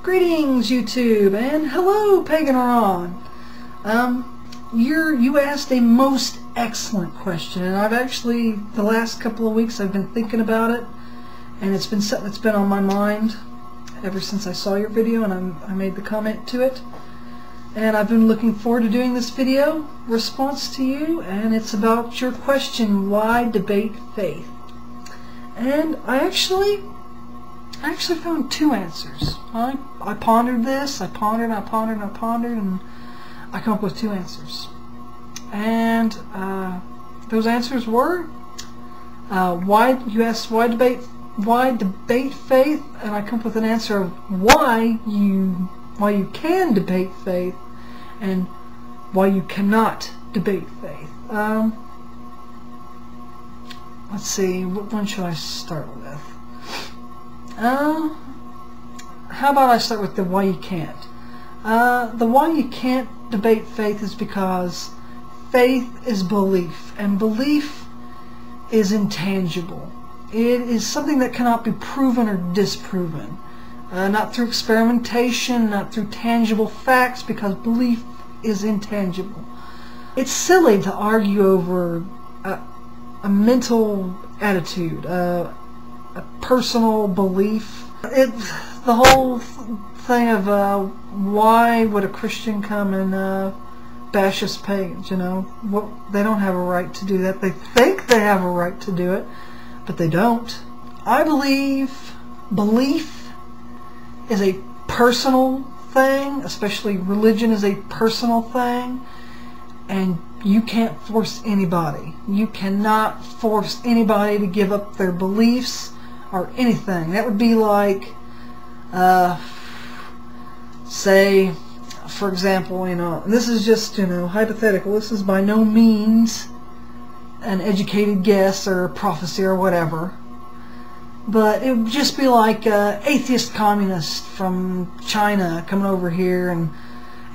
Greetings, YouTube, and hello, PaganRon. You asked a most excellent question, and I've actually, the last couple of weeks, I've been thinking about it, and it's been something that's been on my mind ever since I saw your video, and I made the comment to it. And I've been looking forward to doing this video response to you, and it's about your question, why debate faith? And I actually found two answers. I pondered this, I pondered, and I come up with two answers. And those answers were, you asked why debate faith, and I come up with an answer of why you can debate faith and why you cannot debate faith. Let's see, what one should I start with? How about I start with the why you can't? The why you can't debate faith is because faith is belief, and belief is intangible. It is something that cannot be proven or disproven. Not through experimentation, not through tangible facts, because belief is intangible. It's silly to argue over a mental attitude, a personal belief. The whole thing of why would a Christian come and bash us pagans, you know? They don't have a right to do that. They think they have a right to do it, but they don't. I believe belief is a personal thing, especially religion is a personal thing, and you can't force anybody. You cannot force anybody to give up their beliefs or anything. That would be like, say, for example, this is just, hypothetical. This is by no means an educated guess or a prophecy or whatever. But it would just be like atheist communists from China coming over here, and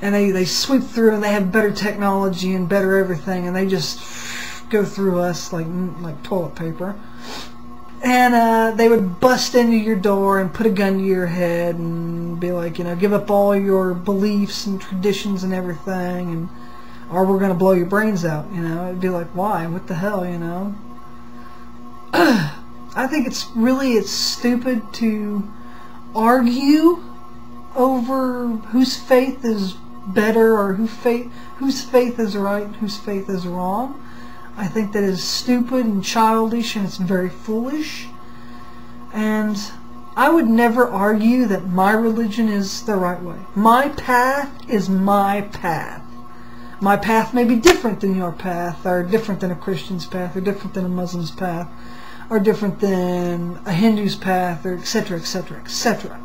they sweep through, and they have better technology and better everything, and they just go through us like toilet paper. And they would bust into your door and put a gun to your head and be like, give up all your beliefs and traditions and everything, or we're going to blow your brains out. It'd be like, why? What the hell, I think it's stupid to argue over whose faith is better, or whose faith is right and whose faith is wrong. I think that is stupid and childish, and it's very foolish. And I would never argue that my religion is the right way. My path is my path. My path may be different than your path, or different than a Christian's path, or different than a Muslim's path, or different than a Hindu's path, or etc., etc., etc.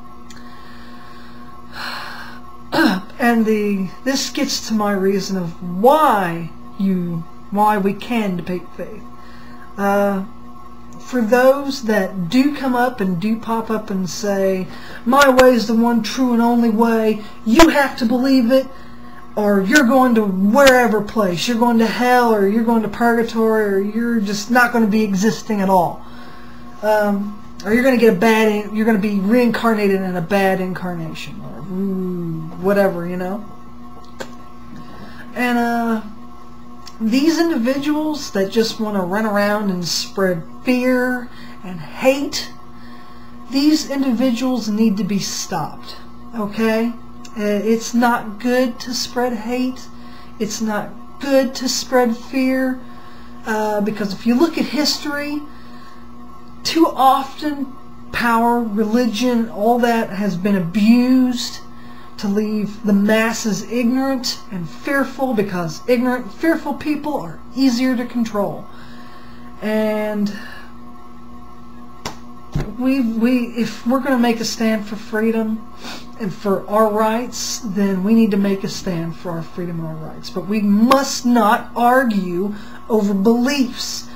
And this gets to my reason of why we can debate faith. For those that do come up and do pop up and say, my way is the one true and only way, you have to believe it, or you're going to wherever place, you're going to hell, or you're going to purgatory, or you're just not going to be existing at all, or you're going to get you're going to be reincarnated in a bad incarnation, or whatever, And these individuals that just want to run around and spread fear and hate, these individuals need to be stopped, okay? It's not good to spread hate. It's not good to spread fear, because if you look at history, too often power, religion, all that has been abused to leave the masses ignorant and fearful, because ignorant and fearful people are easier to control. And if we're going to make a stand for freedom and for our rights, then we need to make a stand for our freedom and our rights. But we must not argue over beliefs.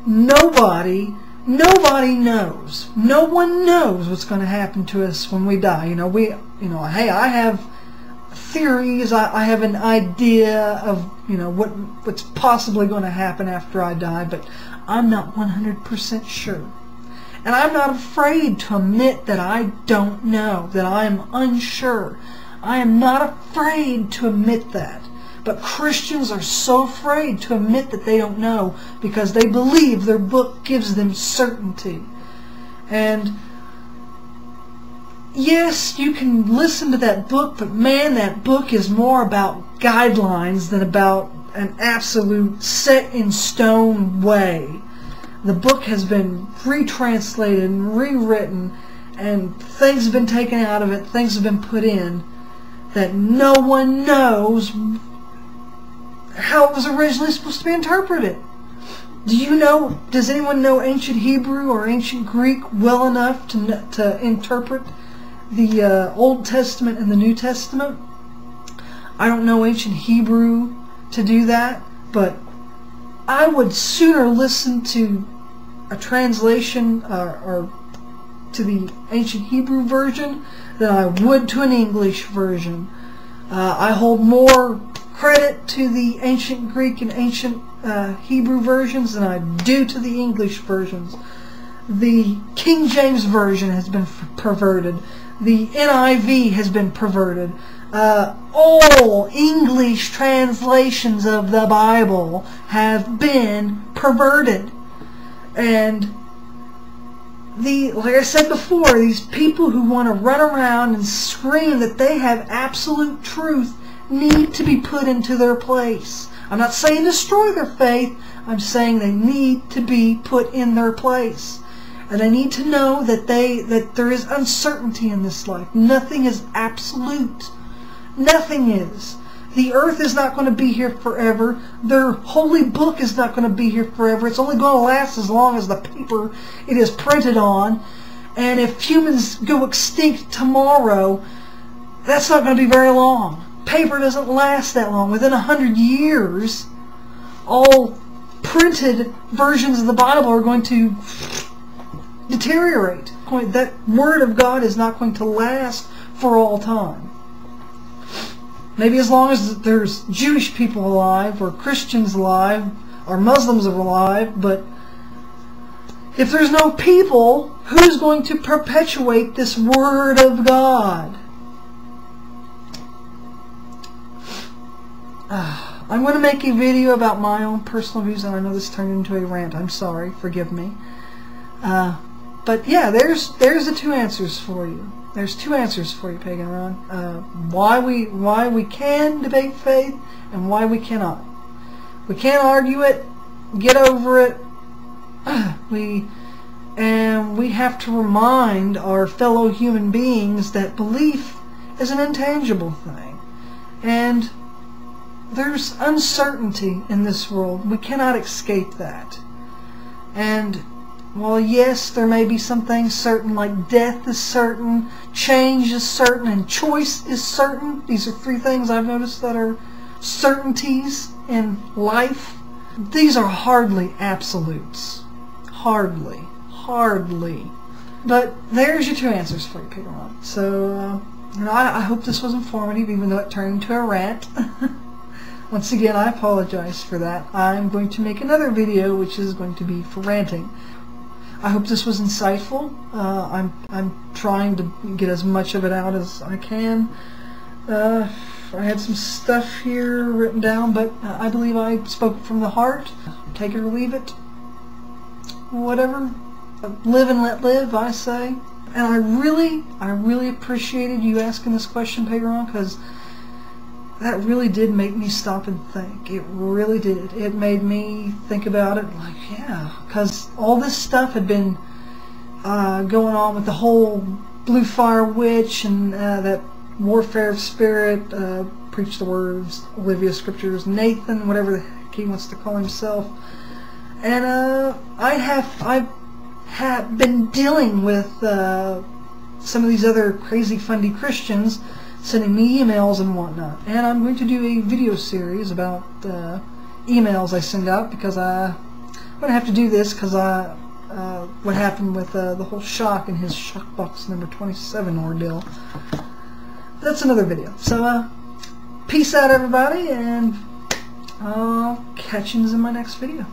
Nobody knows. No one knows what's going to happen to us when we die. Hey, I have theories. I have an idea of what's possibly going to happen after I die, but I'm not 100% sure. And I'm not afraid to admit that I don't know, that I am unsure. I am not afraid to admit that. But Christians are so afraid to admit that they don't know because they believe their book gives them certainty. And yes, you can listen to that book, but man, that book is more about guidelines than about an absolute set-in-stone way. The book has been retranslated and rewritten, and things have been taken out of it, things have been put in, that no one knows how it was originally supposed to be interpreted. Does anyone know ancient Hebrew or ancient Greek well enough to interpret the Old Testament and the New Testament? I don't know ancient Hebrew to do that, but I would sooner listen to a translation or to the ancient Hebrew version than I would to an English version. I hold more credit to the ancient Greek and ancient Hebrew versions than I do to the English versions. The King James Version has been perverted. The NIV has been perverted. All English translations of the Bible have been perverted. And like I said before, these people who want to run around and scream that they have absolute truth need to be put into their place. I'm not saying destroy their faith. I'm saying they need to be put in their place. And they need to know that there is uncertainty in this life. Nothing is absolute. Nothing is. The earth is not going to be here forever. Their holy book is not going to be here forever. It's only going to last as long as the paper it is printed on. And if humans go extinct tomorrow, that's not going to be very long. Paper doesn't last that long. Within 100 years, all printed versions of the Bible are going to deteriorate. That Word of God is not going to last for all time. Maybe as long as there's Jewish people alive, or Christians alive, or Muslims alive, but if there's no people, who's going to perpetuate this Word of God? I'm going to make a video about my own personal views, and I know this turned into a rant. I'm sorry, forgive me. But yeah, there's the two answers for you. There's two answers for you, PaganRon. Why we can debate faith and why we cannot. We can't argue it. Get over it. We have to remind our fellow human beings that belief is an intangible thing, and there's uncertainty in this world. We cannot escape that. And while yes, there may be some things certain, like death is certain, change is certain, and choice is certain. These are three things I've noticed that are certainties in life. These are hardly absolutes. Hardly. But there's your two answers for you, PaganRon. So, I hope this was informative, even though it turned into a rant. Once again, I apologize for that. I'm going to make another video, which is going to be for ranting. I hope this was insightful. I'm trying to get as much of it out as I can. I had some stuff here written down, but I believe I spoke from the heart. Take it or leave it. Whatever. Live and let live, I say. And I really appreciated you asking this question, PaganRon, because that really did make me stop and think. It really did. It made me think about it, like, yeah, because all this stuff had been going on with the whole Blue Fire Witch and that warfare of spirit, preach the words, Olivia Scriptures, Nathan, whatever the heck he wants to call himself. And I've been dealing with some of these other crazy fundy Christians sending me emails and whatnot, and I'm going to do a video series about emails I send out, because I'm going to have to do this because what happened with the whole Shock and his Shockbox number 27 ordeal. That's another video. So peace out, everybody, and I'll catch you in my next video.